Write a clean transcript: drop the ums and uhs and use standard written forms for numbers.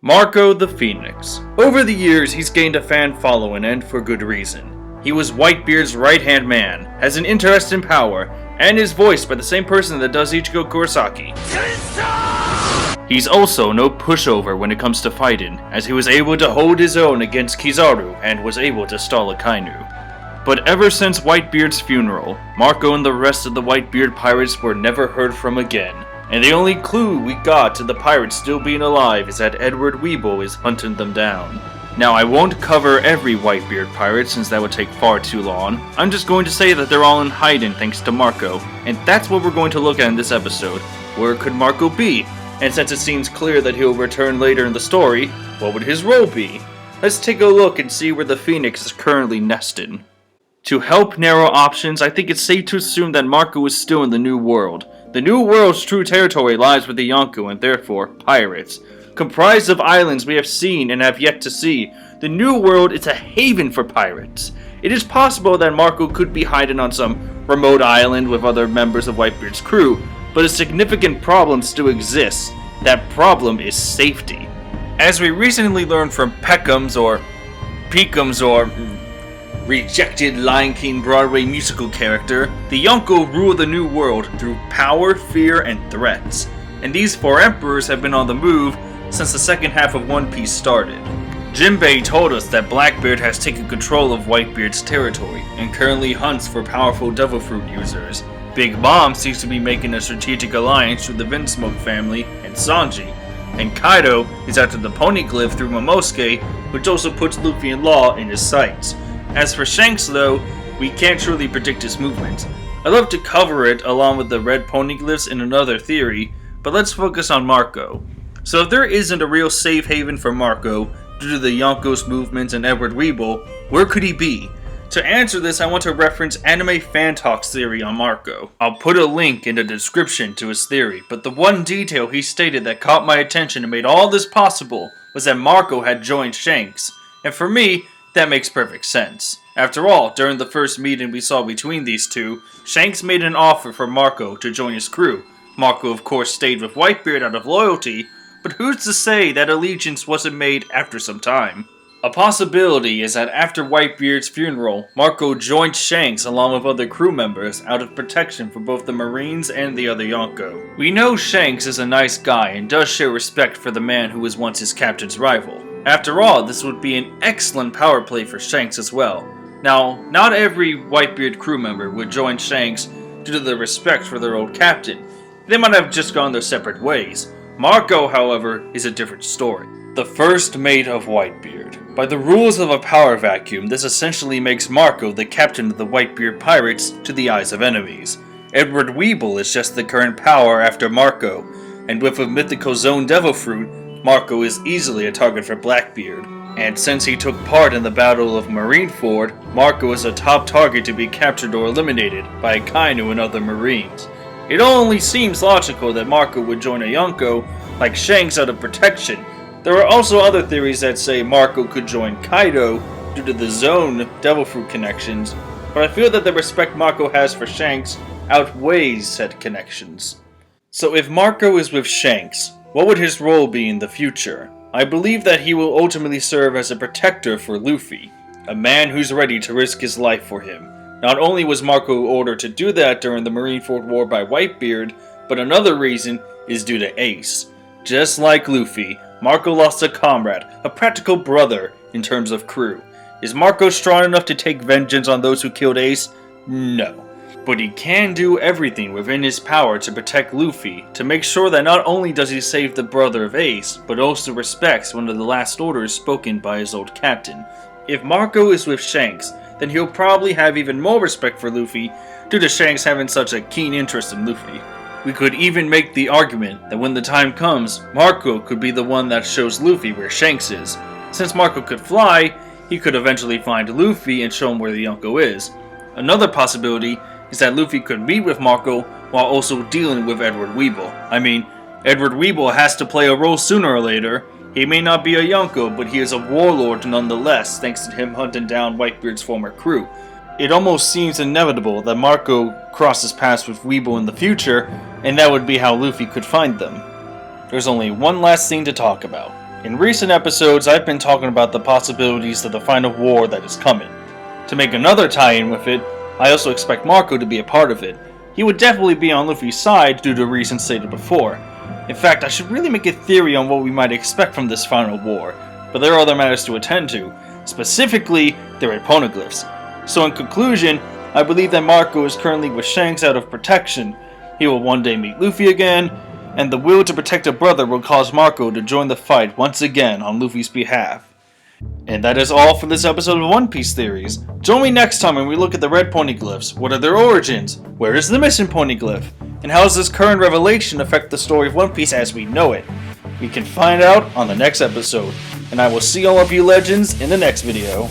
Marco the Phoenix. Over the years, he's gained a fan following, and for good reason. He was Whitebeard's right-hand man, has an interest in power, and is voiced by the same person that does Ichigo Kurosaki. He's also no pushover when it comes to fighting, as he was able to hold his own against Kizaru and was able to stall a Kainu. But ever since Whitebeard's funeral, Marco and the rest of the Whitebeard pirates were never heard from again. And the only clue we got to the pirates still being alive is that Edward Weeble is hunting them down. Now, I won't cover every Whitebeard pirate since that would take far too long. I'm just going to say that they're all in hiding thanks to Marco, and that's what we're going to look at in this episode. Where could Marco be? And since it seems clear that he'll return later in the story, what would his role be? Let's take a look and see where the Phoenix is currently nested. To help narrow options, I think it's safe to assume that Marco is still in the New World. The New World's true territory lies with the Yonko and therefore pirates. Comprised of islands we have seen and have yet to see, the New World is a haven for pirates. It is possible that Marco could be hiding on some remote island with other members of Whitebeard's crew, but a significant problem still exists. That problem is safety. As we recently learned from Peckham's or rejected Lion King Broadway musical character, the Yonko rule the New World through power, fear, and threats. And these four emperors have been on the move since the second half of One Piece started. Jinbei told us that Blackbeard has taken control of Whitebeard's territory and currently hunts for powerful Devil Fruit users. Big Mom seems to be making a strategic alliance with the Vinsmoke family and Sanji, and Kaido is after the Poneglyph through Momosuke, which also puts Luffy and Law in his sights. As for Shanks though, we can't truly predict his movement. I'd love to cover it along with the red Poneglyphs in another theory, but let's focus on Marco. So if there isn't a real safe haven for Marco, due to the Yonko's movements and Edward Weeble, where could he be? To answer this, I want to reference AnimeFanTalk's theory on Marco. I'll put a link in the description to his theory, but the one detail he stated that caught my attention and made all this possible was that Marco had joined Shanks. And for me, that makes perfect sense. After all, during the first meeting we saw between these two, Shanks made an offer for Marco to join his crew. Marco of course stayed with Whitebeard out of loyalty, but who's to say that allegiance wasn't made after some time? A possibility is that after Whitebeard's funeral, Marco joined Shanks along with other crew members out of protection for both the Marines and the other Yonko. We know Shanks is a nice guy and does share respect for the man who was once his captain's rival. After all, this would be an excellent power play for Shanks as well. Now, not every Whitebeard crew member would join Shanks due to their respect for their old captain. They might have just gone their separate ways. Marco, however, is a different story. The first mate of Whitebeard. By the rules of a power vacuum, this essentially makes Marco the captain of the Whitebeard pirates to the eyes of enemies. Edward Weeble is just the current power after Marco, and with a mythical zone Devil Fruit, Marco is easily a target for Blackbeard. And since he took part in the Battle of Marineford, Marco is a top target to be captured or eliminated by Akainu and other Marines. It only seems logical that Marco would join a Yonko like Shanks out of protection. There are also other theories that say Marco could join Kaido due to the Zone Devil Fruit connections, but I feel that the respect Marco has for Shanks outweighs said connections. So if Marco is with Shanks, what would his role be in the future? I believe that he will ultimately serve as a protector for Luffy, a man who's ready to risk his life for him. Not only was Marco ordered to do that during the Marineford War by Whitebeard, but another reason is due to Ace. Just like Luffy, Marco lost a comrade, a practical brother in terms of crew. Is Marco strong enough to take vengeance on those who killed Ace? No. But he can do everything within his power to protect Luffy, to make sure that not only does he save the brother of Ace, but also respects one of the last orders spoken by his old captain. If Marco is with Shanks, then he'll probably have even more respect for Luffy due to Shanks having such a keen interest in Luffy. We could even make the argument that when the time comes, Marco could be the one that shows Luffy where Shanks is. Since Marco could fly, he could eventually find Luffy and show him where the Yonko is. Another possibility is that Luffy could meet with Marco while also dealing with Edward Weeble. I mean, Edward Weeble has to play a role sooner or later. He may not be a Yonko, but he is a warlord nonetheless, thanks to him hunting down Whitebeard's former crew. It almost seems inevitable that Marco crosses paths with Weeble in the future, and that would be how Luffy could find them. There's only one last thing to talk about. In recent episodes, I've been talking about the possibilities of the final war that is coming. To make another tie-in with it, I also expect Marco to be a part of it. He would definitely be on Luffy's side due to reasons stated before. In fact, I should really make a theory on what we might expect from this final war, but there are other matters to attend to, specifically their poneglyphs. So in conclusion, I believe that Marco is currently with Shanks out of protection. He will one day meet Luffy again, and the will to protect a brother will cause Marco to join the fight once again on Luffy's behalf. And that is all for this episode of One Piece Theories. Join me next time when we look at the red poneglyphs. What are their origins? Where is the missing poneglyph? And how does this current revelation affect the story of One Piece as we know it? We can find out on the next episode. And I will see all of you legends in the next video.